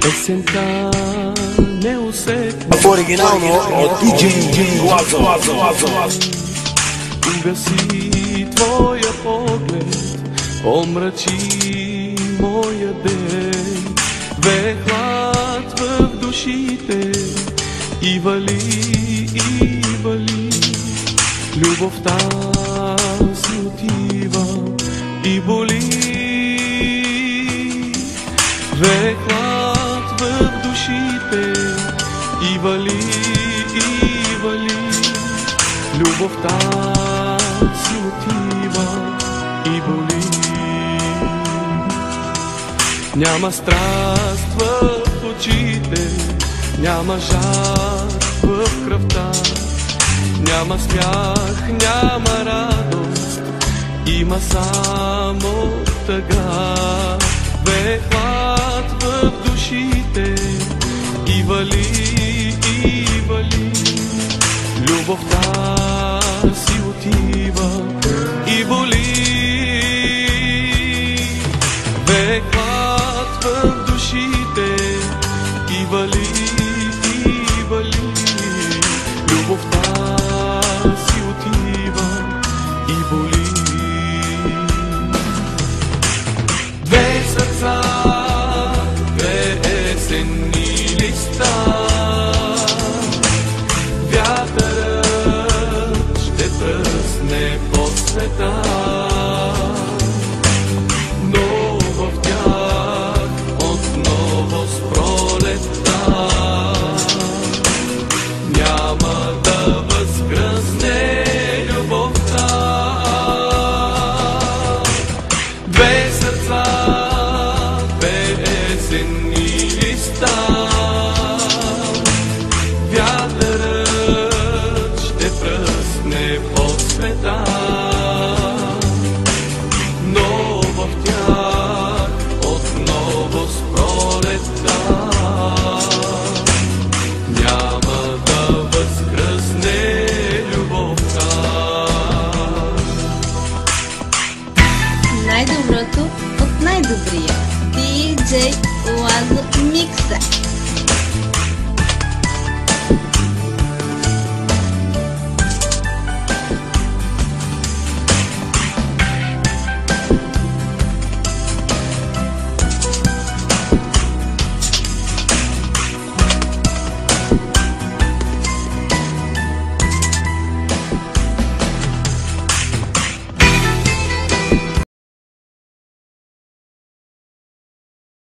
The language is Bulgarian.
Есента неусетна Оригинално от DJ Лазо. Угаси твоя поглед, омрачи моя ден. Ве хлад в душите и вали, и вали. Любовта си отива и боли. Ве хлад в душите и вали, и вали. Любовта си отива и боли. Няма страст в очите, няма жар в кръвта, няма смях, няма радост, има само тъга. Ве хлад в душите и вали, и вали. Любовта си отива и боли. Ве хлад в душите и вали, и вали. Любовта си отива и боли. Две сърца, две есенни листа. Вятърът ще пръсне по света, но в тях отново с пролетта няма да възкръсне любовта. Две сърца, две есенни листа. Вятърът ще пръсне по света, но в тях отново с пролетта няма да възкръсне любовта. Най-доброто от най-добрия DJ Лазо Микса.